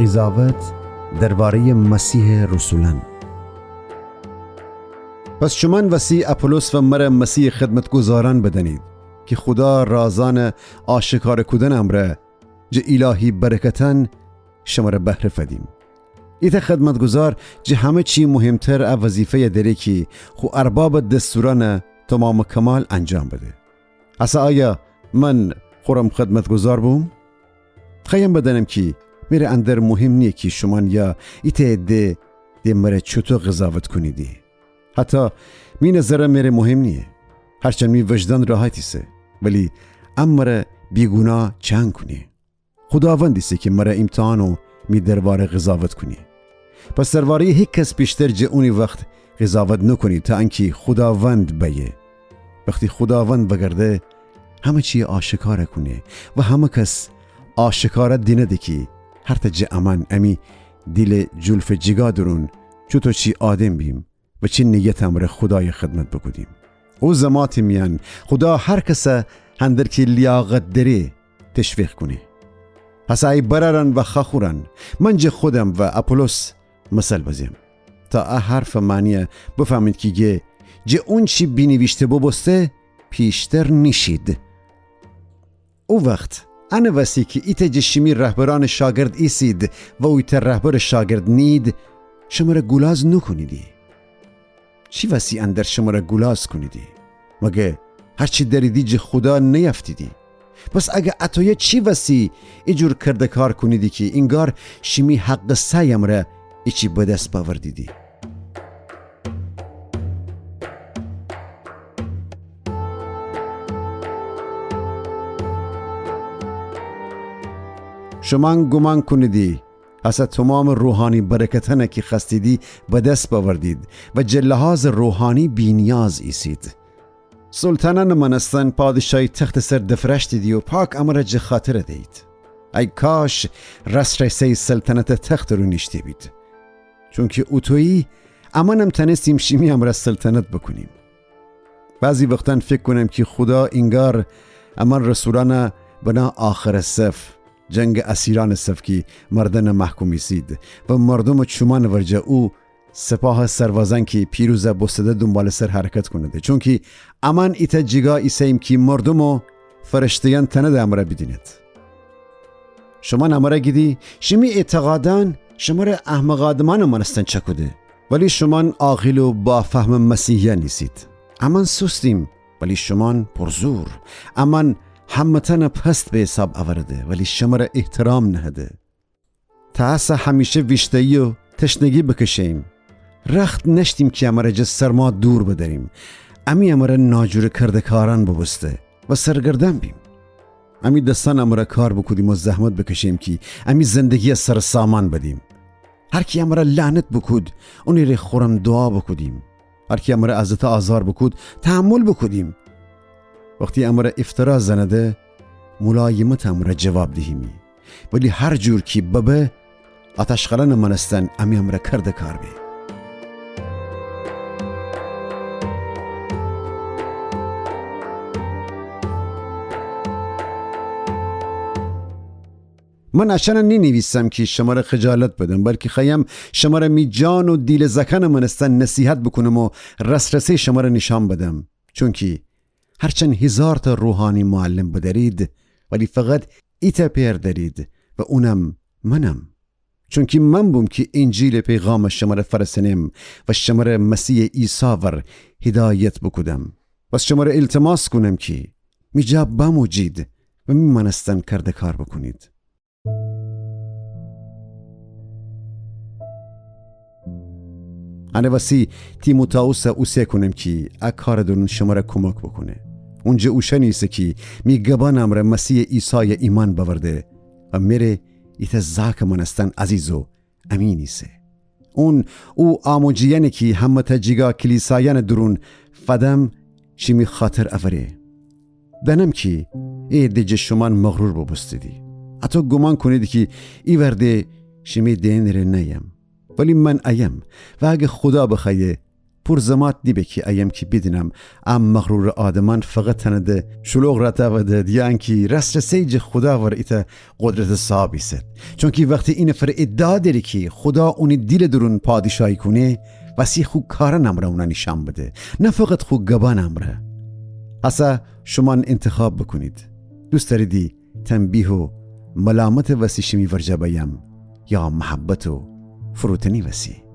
قضاوت درباره مسیح رسولان. پس شما وسیع اپولوس و مرا مسیح خدمتگزاران بدانید که خدا رازان آشکار کردن امره جه الهی برکتن شما را بهره فدیم. ایت خدمتگزار جه همه چی مهمتر از وظیفه داره که خو ارباب دستوران تمام کمال انجام بده. اصلا آیا من خورم خدمتگزار بوم؟ خواهم بدانم که میره اندر مهم نیه که شما یا ایت ده مره چطور قضاوت کنیدی. حتی می نظره میره مهم نیه، هرچند می وجدان راحتی سه، ولی امره بیگناه چنگ کنی. خداوندی سه که مره امتحانو می درباره قضاوت کنی. پس درباره هیچ کس بیشتر جه اونی وقت قضاوت نکنی تا انکی خداوند بیه. وقتی خداوند بگرده همه چی آشکار کنه و همه کس آشکار دینه ده که هر تا جه امان امی دیل جلف جگا درون چطور چی آدم بیم و چی نیت امره خدای خدمت بکدیم. او زماتی میان خدا هر کسا هندر که لیاقت داره تشویق کنه. پس ای برارن و خخورن من جه خودم و اپولوس مثل بزیم تا حرف معنیه بفهمید که جه اون چی بینویشته ببسته پیشتر نشید. او وقت انا وسی که ایت جشمی رهبران شاگرد ایسید و اویت رهبر شاگرد نید شما را گلاز نکنیدی. چی وسی اندر شما را گلاز کنیدی؟ مگه هرچی دریدی جه خدا نیفتیدی؟ پس اگه اتویه چی وسی ایجور کرده کار کنیدی که انگار شمی حق سایم را ایچی بدست باوردیدی؟ شما گمان کنیدی از تمام روحانی برکتانه که خستیدی به دست باوردید و جلهاز روحانی بینیاز ایسید. سلطانان منستان پادشاهی تخت سر دفرش دیدی و پاک امر جه خاطر دید. ای کاش رسرسه سلطنت تخت رو نشتی بید، چون که اوتویی امانم تنستیم شیمی امر سلطنت بکنیم. بعضی وقتان فکر کنم که خدا انگار امان رسولان بنا آخر صف جنگ اسیران صف کی مردن محکومی سید و مردم چومان ورجه او سپاه سربازان کی پیروز بسته دنبال سر حرکت کنده، چون که امان ایت جگا ایسیم کی مردم و فرشتیان تنده امره بدیند. شما نمره گیدی شمی اعتقادان شما را احمقادمان منستن چکده، ولی شما عاقل و با فهم مسیحیان نیستید. امان سستیم ولی شما پرزور. امان همتن پست به حساب آورده ولی شما را احترام نهده. تاسه همیشه ویشتایی و تشنگی بکشیم. رخت نشتیم که امره جز سرما دور بداریم. امی امره ناجور کرده کاران ببسته و سرگردن بیم. امی دستان امره کار بکودیم و زحمت بکشیم که امی زندگی سر سامان بدیم. هر کی امره لعنت بکود اونی ری خورم دعا بکودیم. هر کی امره عزت آزار بکود تحمل بکودیم. وقتی امره افترا زنده ملایمت امره جواب دهیمی، ولی هر جور کی ببه آتشخلان منستن امی امره کرده کار بی. من اشنا نویسم که شما را خجالت بدم، بلکه خواهم شما را می جان و دیل زکن منستن نصیحت بکنم و رسرسه شما را نشان بدم، چون که هرچند هزار تا روحانی معلم بدارید ولی فقط ایتا پیر دارید و اونم منم، چون که من بوم که انجیل پیغام شما را فرسنم و شما را مسیح عیسی ور هدایت بکدم. بس شما را التماس کنم که می جاب بموجید و می منستن کرده کار بکنید. انا وسی تیموتائوس اوسه کنم که اکار درون شما را کمک بکنه. اونجا اوشه نیسته که می گبانم را مسیح عیسی ایمان بورده و میره ایت زاک منستن عزیز و امینیسه. او آموجیانه که همه تجیگا کلیسایان درون فدم چی می خاطر اوره. دنم که ای دیجه شما مغرور ببستیدی. حتی گمان کنید که ای ورده شمی دین ره نیم، ولی من ایم و اگه خدا بخواه پر زمات دی بکی ایم کی بدینم ام مغرور آدمان فقط تنده شلوغ را تاوده دیان کی رست سیج خدا ور ایتا قدرت صحابی ست. چون که وقتی این فر ادعا داری که خدا اونی دیل درون پادشاهی کنه وسی خو کارا نمره اونا نشان بده، نه فقط خو گبا نمره. اصلا شما انتخاب بکنید دوست داریدی تنبیه و ملامت وسی شمی ورجا بیم یا محبت و فروتنی وسی.